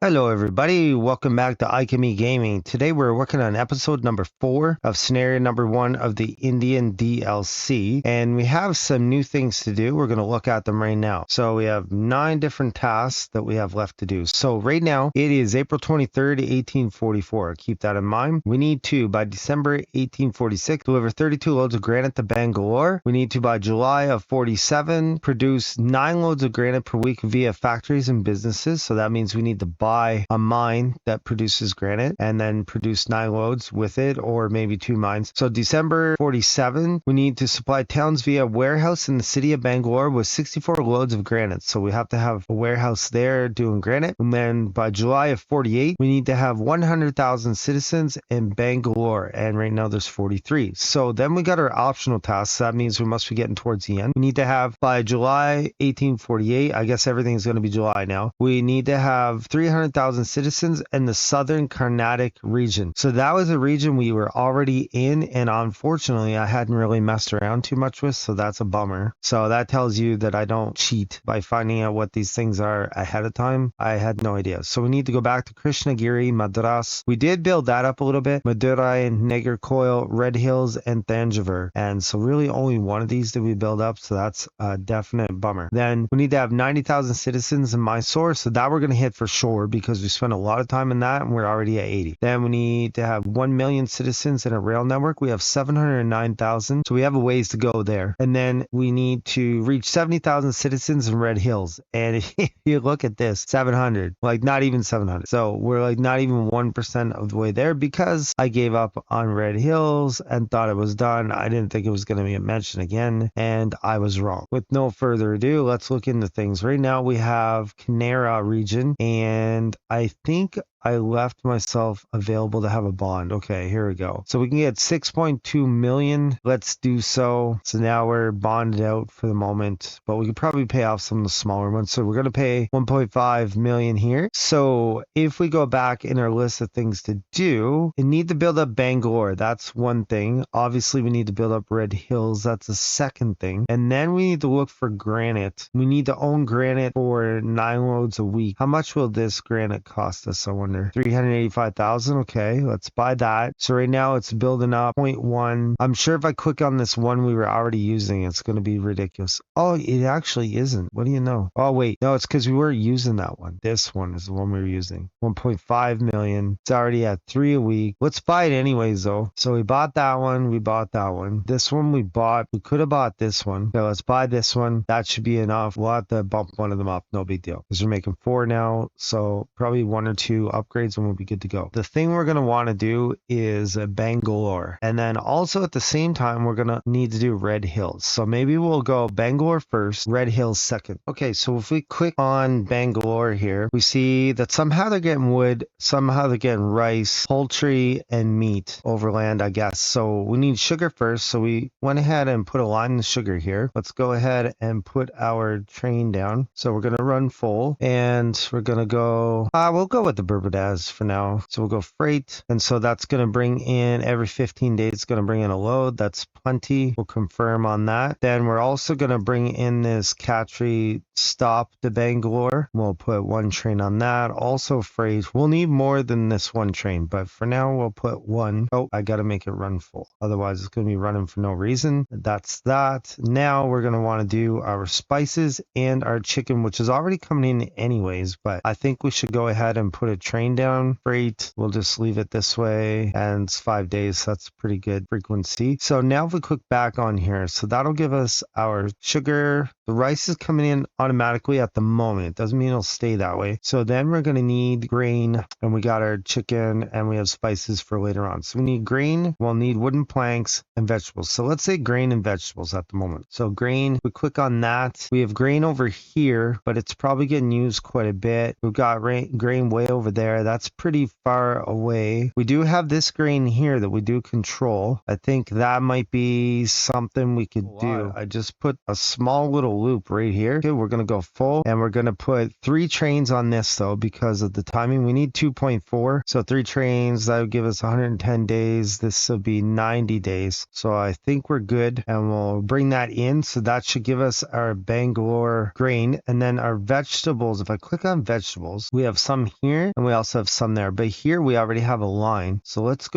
Hello everybody, welcome back to Ikemi Gaming. Today we're working on episode number 4 of scenario number 1 of the Indian DLC, and we have some new things to do. We're going to look at them right now. So we have 9 different tasks that we have left to do. So right now it is April 23rd, 1844. Keep that in mind. We need to, by December 1846, deliver 32 loads of granite to Bangalore. We need to, by July of 47, produce 9 loads of granite per week via factories and businesses. So that means we need to buy a mine that produces granite and then produce 9 loads with it, or maybe 2 mines. So December 47, we need to supply towns via warehouse in the city of Bangalore with 64 loads of granite. So we have to have a warehouse there doing granite. And then by July of 48, we need to have 100,000 citizens in Bangalore. And right now there's 43. So then we got our optional tasks. That means we must be getting towards the end. We need to have by July 1848, I guess everything's going to be July now. We need to have 300,000 citizens in the Southern Carnatic region. So that was a region we were already in, and unfortunately I hadn't really messed around too much with, so that's a bummer. So that tells you that I don't cheat by finding out what these things are ahead of time. I had no idea. So we need to go back to Krishnagiri, Madras. We did build that up a little bit. Madurai, Nagercoil, Red Hills, and Thanjavur. And so really only one of these did we build up, so that's a definite bummer. Then we need to have 90,000 citizens in Mysore, so that we're going to hit for sure because we spent a lot of time in that and we're already at 80. Then we need to have 1 million citizens in a rail network. We have 709,000, so we have a ways to go there. And then we need to reach 70,000 citizens in Red Hills. And if you look at this, 700, like not even 700. So we're like not even 1% of the way there because I gave up on Red Hills and thought it was done. I didn't think it was going to be mentioned again, and I was wrong. With no further ado, let's look into things. Right now we have Kanara region, and I think I left myself available to have a bond. Okay, here we go. So we can get 6.2 million. Let's do so. So now we're bonded out for the moment, but we could probably pay off some of the smaller ones. So we're going to pay 1.5 million here. So if we go back in our list of things to do, we need to build up Bangalore. That's one thing. Obviously, we need to build up Red Hills. That's the second thing. And then we need to look for granite. We need to own granite for 9 loads a week. How much will this granite cost us? I wonder. 385,000. Okay, let's buy that. So right now it's building up 0.1. I'm sure if I click on this one we were already using, it's going to be ridiculous. Oh, it actually isn't. What do you know? Oh, wait. No, it's because we were using that one. This one is the one we were using. 1.5 million. It's already at 3 a week. Let's buy it anyways, though. So we bought that one. We bought that one. This one we bought. We could have bought this one. So let's buy this one. That should be enough. We'll have to bump one of them up. No big deal. Because we're making 4 now. So probably 1 or 2 upgrades and we'll be good to go. The thing we're going to want to do is Bangalore. And then also at the same time, we're going to need to do Red Hills. So maybe we'll go Bangalore first, Red Hills second. Okay, so if we click on Bangalore here, we see that somehow they're getting wood, somehow they're getting rice, poultry, and meat overland, I guess. So we need sugar first. So we went ahead and put a line of sugar here. Let's go ahead and put our train down. So we're going to run full and we're going to go, we'll go with the Berberdaz for now. So we'll go freight. And so that's going to bring in every 15 days, it's going to bring in a load. That's plenty. We'll confirm on that. Then we're also going to bring in this Khatri stop to Bangalore. We'll put 1 train on that. Also freight. We'll need more than this 1 train, but for now we'll put 1. Oh, I got to make it run full. Otherwise it's going to be running for no reason. That's that. Now we're going to want to do our spices and our chicken, which is already coming in anyways, but I think we should go ahead and put a train down. Freight, we'll just leave it this way, and it's 5 days, so that's pretty good frequency. So now if we click back on here, so that'll give us our sugar. The rice is coming in automatically at the moment. Doesn't mean it'll stay that way. So then we're going to need grain, and we got our chicken, and we have spices for later on. So we need grain, we'll need wooden planks, and vegetables. So let's say grain and vegetables at the moment. So grain, we click on that. We have grain over here, but it's probably getting used quite a bit. We've got grain way over there. That's pretty far away. We do have this grain here that we do control. I think that might be something we could do. I just put a small little loop right here. Okay, we're going to go full, and we're going to put 3 trains on this though because of the timing. We need 2.4, so 3 trains, that would give us 110 days. This will be 90 days. So I think we're good, and we'll bring that in. So that should give us our Bangalore grain, and then our vegetables. If I click on vegetables, we have some here and we also have some there, but here we already have a line. So let's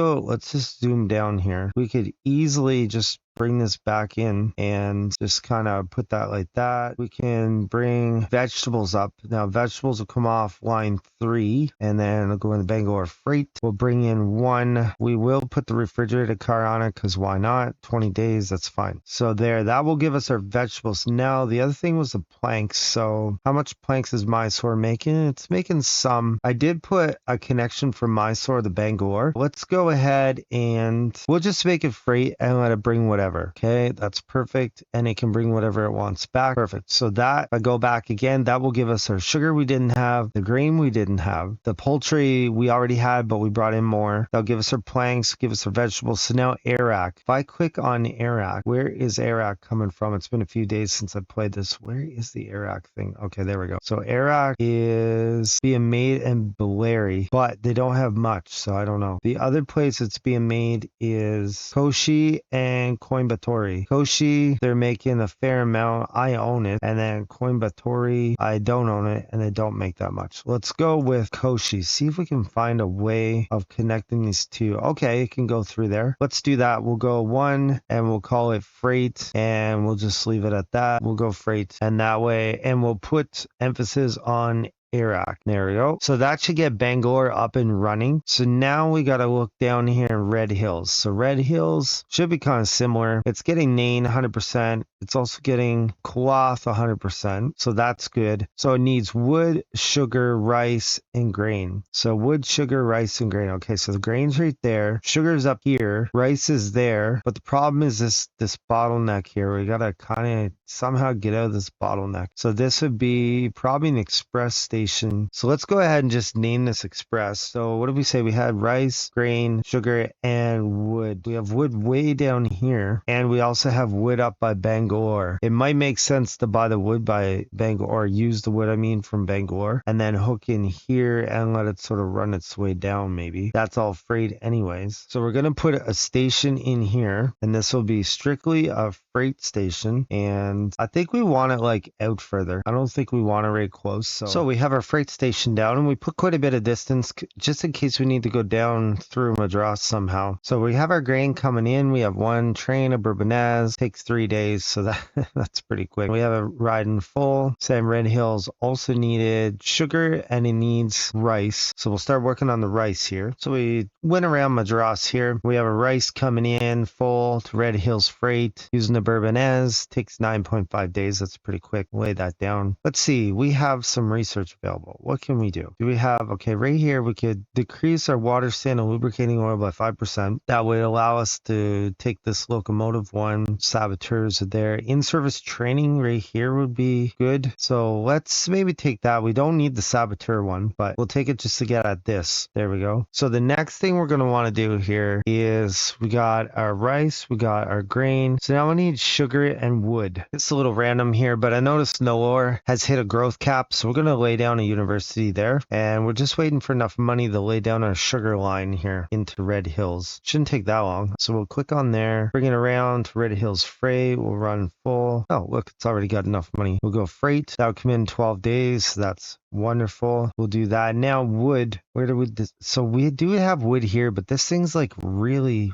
just zoom down here. We could easily just bring this back in and just kind of put that like that. We can bring vegetables up. Now vegetables will come off line 3, and then it'll go in the Bangalore freight. We'll bring in 1. We will put the refrigerated car on it because why not? 20 days, that's fine. So there, that will give us our vegetables. Now the other thing was the planks. So how much planks is Mysore making? It's making some. I did put a connection from Mysore to Bangalore. Let's go ahead and we'll just make it freight and let it bring whatever. Okay, that's perfect, and it can bring whatever it wants back. Perfect. So that, if I go back again, that will give us our sugar we didn't have, the grain we didn't have, the poultry we already had but we brought in more. That'll give us our planks, give us our vegetables. So now Iraq, if I click on Iraq, where is Iraq coming from? It's been a few days since I played this. Where is the Iraq thing? Okay, there we go. So Iraq is being made in Bellary, but they don't have much, so I don't know. The other place it's being made is Koshi and Coimbatore. Koshi, they're making a fair amount. I own it. And then Coimbatore, I don't own it, and they don't make that much. Let's go with Koshi. See if we can find a way of connecting these two. Okay, it can go through there. Let's do that. We'll go 1 and we'll call it freight, and we'll just leave it at that. We'll go freight, and that way, and we'll put emphasis on Iraq. There we go. So that should get Bangalore up and running. So now we got to look down here in Red Hills. So Red Hills should be kind of similar. It's getting Nain 100%. It's also getting cloth 100%. So that's good. So it needs wood, sugar, rice, and grain. So wood, sugar, rice, and grain. Okay, so the grain's right there. Sugar's up here. Rice is there. But the problem is this bottleneck here. We got to kind of somehow get out of this bottleneck. So this would be probably an express station. So let's go ahead and just name this express. So what did we say? We had rice, grain, sugar, and wood. We have wood way down here, and we also have wood up by Bangalore. It might make sense to buy the wood by Bangalore, or use the wood, I mean, from Bangalore, and then hook in here and let it sort of run its way down maybe. That's all freight anyways. So we're going to put a station in here, and this will be strictly a freight station, and I think we want it like out further. I don't think we want it right close. So we have our freight station down, and we put quite a bit of distance just in case we need to go down through Madras somehow. So we have our grain coming in. We have 1 train of Bourbonnais, takes 3 days, so that's pretty quick. We have a riding full. Same Red Hills also needed sugar, and it needs rice. So we'll start working on the rice here. So we went around Madras here. We have a rice coming in full to Red Hills freight using the Bourbonnais. Takes 9.5 days. That's pretty quick. Lay that down. Let's see. We have some research available. What can we do? Do we have, okay, right here, we could decrease our water stand and lubricating oil by 5%. That would allow us to take this locomotive one. Saboteurs are there. In-service training right here would be good. So let's maybe take that. We don't need the saboteur one, but we'll take it just to get at this. There we go. So the next thing we're going to want to do here is we got our rice, we got our grain. So now we need sugar and wood. It's a little random here, but I noticed Nellore has hit a growth cap. So we're going to lay down a university there, and we're just waiting for enough money to lay down our sugar line here into Red Hills. Shouldn't take that long. So we'll click on there, bring it around to Red Hills freight. We'll run full. Oh, look, it's already got enough money. We'll go freight. That'll come in 12 days. So that's wonderful. We'll do that. Now wood. Where do we, so we do have wood here, but this thing's like really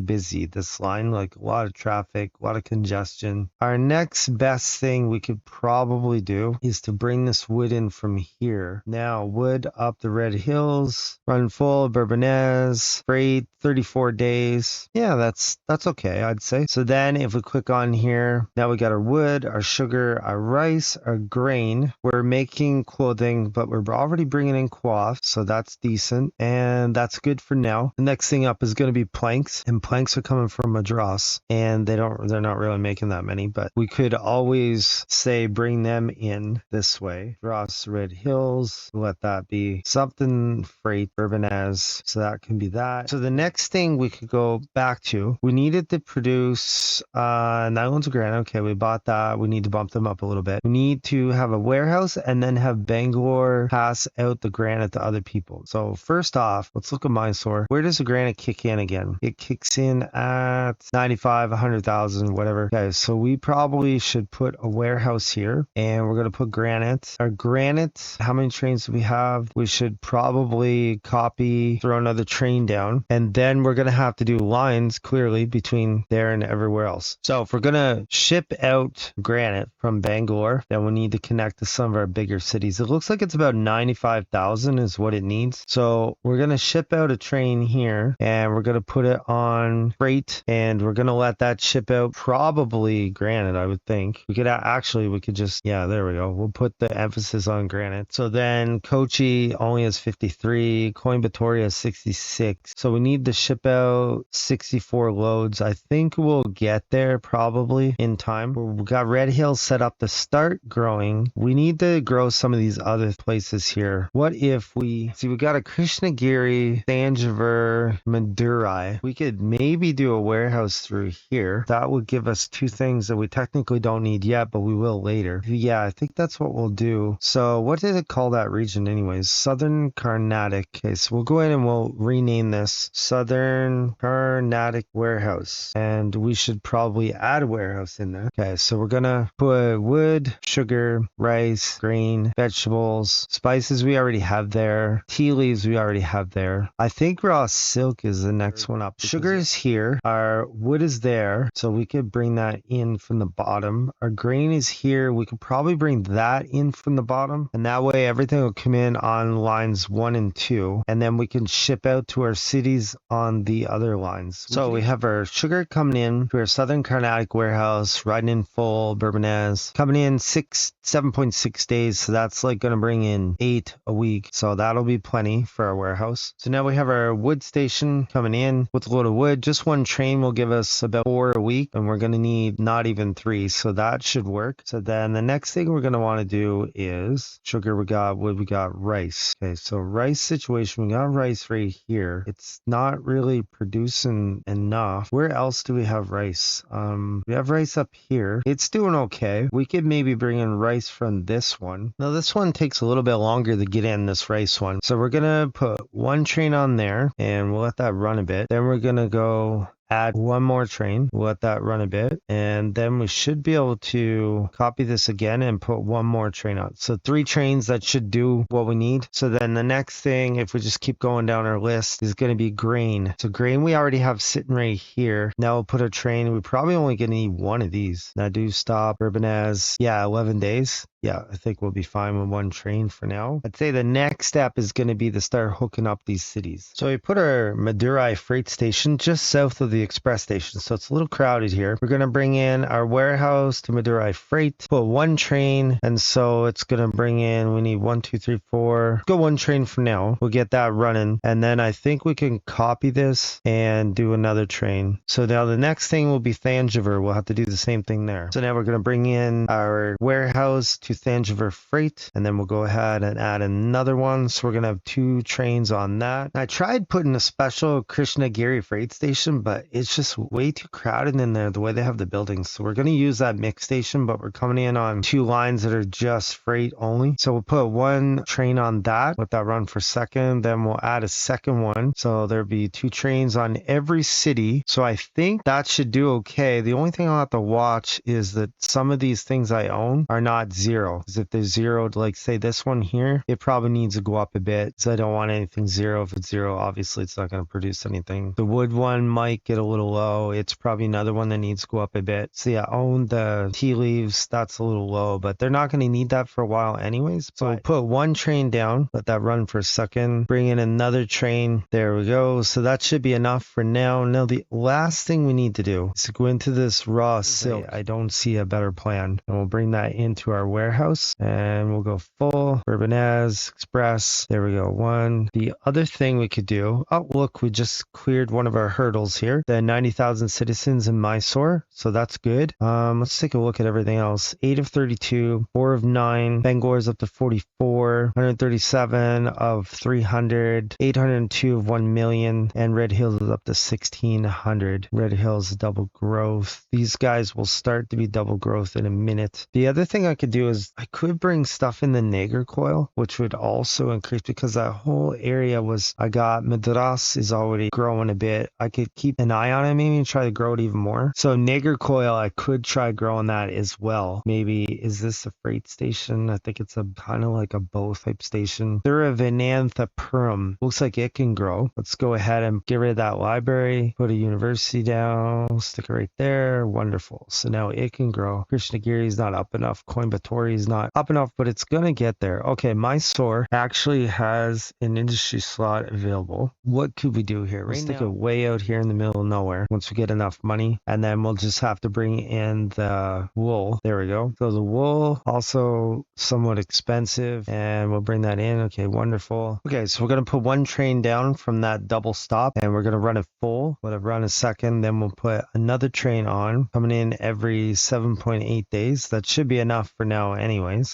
busy, this line, like a lot of traffic, a lot of congestion. Our next best thing we could probably do is to bring this wood in from here. Now wood up the Red Hills, run full, Bourbonnais, freight, 34 days. Yeah, that's okay, I'd say. So then if we click on here, now we got our wood, our sugar, our rice, our grain. We're making clothing, but we're already bringing in cloth, so that's decent, and that's good for now. The next thing up is going to be planks. planks, and planks are coming from Madras, and they're not really making that many, but we could always say bring them in this way. Madras Red Hills, let that be something freight urban as, so that can be that. So the next thing we could go back to, we needed to produce nylons of granite. Okay, we bought that. We need to bump them up a little bit. We need to have a warehouse and then have Bangalore pass out the granite to other people. So first off, let's look at Mysore. Where does the granite kick in again? It kicks in at 95, 100,000, whatever. Okay, so we probably should put a warehouse here, and we're going to put granite. Our granite, how many trains do we have? We should probably copy, throw another train down, and then we're going to have to do lines clearly between there and everywhere else. So if we're going to ship out granite from Bangalore, then we need to connect to some of our bigger cities. It looks like it's about 95,000 is what it needs. So we're going to ship out a train here, and we're going to put it on freight, and we're going to let that ship out probably granite, I would think. We could actually, we could just, yeah, there we go. We'll put the emphasis on granite. So then Kochi only has 53, Coimbatore has 66. So we need to ship out 64 loads. I think we'll get there probably in time. We've got Red Hills set up to start growing. We need to grow some of these other places here. What if we got a Krishnagiri, Thanjavur, Madurai. We could maybe do a warehouse through here. That would give us two things that we technically don't need yet, but we will later. Yeah, I think that's what we'll do. So what did it call that region anyways? Southern Carnatic. Okay, so we'll go in and we'll rename this Southern Carnatic Warehouse. And we should probably add a warehouse in there. Okay, so we're gonna put wood, sugar, rice, grain, vegetables, spices we already have there, tea leaves we already have there. I think raw silk is the next one up. Sugar is here, our wood is there, so we could bring that in from the bottom. Our grain is here, we could probably bring that in from the bottom, and that way everything will come in on lines 1 and 2, and then we can ship out to our cities on the other lines. So we have our sugar coming in to our Southern Carnatic warehouse, riding in full, Bourbonnais, coming in 7.6 days, so that's like going to bring in 8 a week, so that'll be plenty for our warehouse. So now we have our wood station coming in with a load of wood. Just one train will give us about 4 a week, and we're going to need not even 3, so that should work. So then the next thing we're going to want to do is sugar, we got wood, we got rice. Okay, so rice situation, we got rice right here. It's not really producing enough. Where else do we have rice? We have rice up here. It's doing okay. We could maybe bring in rice from this one. Now this one takes a little bit longer to get in, this rice one. So we're gonna put one train on there and we'll let that run a bit. Then we're gonna go add one more train, we'll let that run a bit, and then we should be able to copy this again and put one more train on. So 3 trains, that should do what we need. So then the next thing, if we just keep going down our list, is going to be grain. So grain we already have sitting right here. Now we'll put a train. We're probably only going to need one of these. Now do stop, Bourbonnais, yeah, 11 days. Yeah, I think we'll be fine with one train for now. I'd say the next step is going to be to start hooking up these cities. So we put our Madurai freight station just south of the express station, so it's a little crowded here. We're going to bring in our warehouse to Madurai freight, put one train, and so it's going to bring in, we need 1, 2, 3, 4. Go one train for now. We'll get that running, and then I think we can copy this and do another train. So now the next thing will be Thanjavur. We'll have to do the same thing there. So now we're going to bring in our warehouse to Thanjavur freight, and then we'll go ahead and add another one. So we're going to have 2 trains on that. I tried putting a special Krishnagiri freight station, but it's just way too crowded in there the way they have the buildings. So we're going to use that mix station, but we're coming in on 2 lines that are just freight only. So we'll put 1 train on that, let that run for a second, then we'll add a second one. So there'll be 2 trains on every city. So I think that should do okay. The only thing I'll have to watch is that some of these things I own are not 0. Because if there's 0, like say this one here, it probably needs to go up a bit. So I don't want anything 0. If it's 0, obviously it's not going to produce anything. The wood one might get get a little low. It's probably another one that needs to go up a bit. So yeah, own the tea leaves. That's a little low, but they're not going to need that for a while anyways. So we'll put one train down, let that run for a second, bring in another train. There we go. So that should be enough for now. Now the last thing we need to do is to go into this raw silk. I don't see a better plan. And we'll bring that into our warehouse and we'll go full Bourbonnais Express. There we go. One. The other thing we could do, oh look, we just cleared one of our hurdles here, the 90,000 citizens in Mysore. So that's good. Let's take a look at everything else. 8 of 32, 4 of 9. Bangalore is up to 44, 137 of 300, 802 of 1 million, and Red Hills is up to 1600. Red Hills double growth. These guys will start to be double growth in a minute. The other thing I could do is I could bring stuff in the Nagar coil, which would also increase because that whole area was, I got Madras is already growing a bit. I could keep an eye on it, maybe and try to grow it even more. So Nagar coil, I could try growing that as well. Maybe, is this a freight station? I think it's a kind of like a bow type station. Thuravananthapuram. Looks like it can grow. Let's go ahead and get rid of that library. Put a university down. Stick it right there. Wonderful. So now it can grow. Krishnagiri is not up enough. Coimbatore is not up enough, but it's going to get there. Okay, Mysore actually has an industry slot available. What could we do here? We'll stick it way out here in the middle of nowhere once we get enough money, and then we'll just have to bring in the wool. There we go. So the wool also somewhat expensive, and we'll bring that in. Okay, wonderful. Okay, so we're going to put one train down from that double stop, and we're going to run it full. Let it run a second, then we'll put another train on, coming in every 7.8 days. That should be enough for now anyways.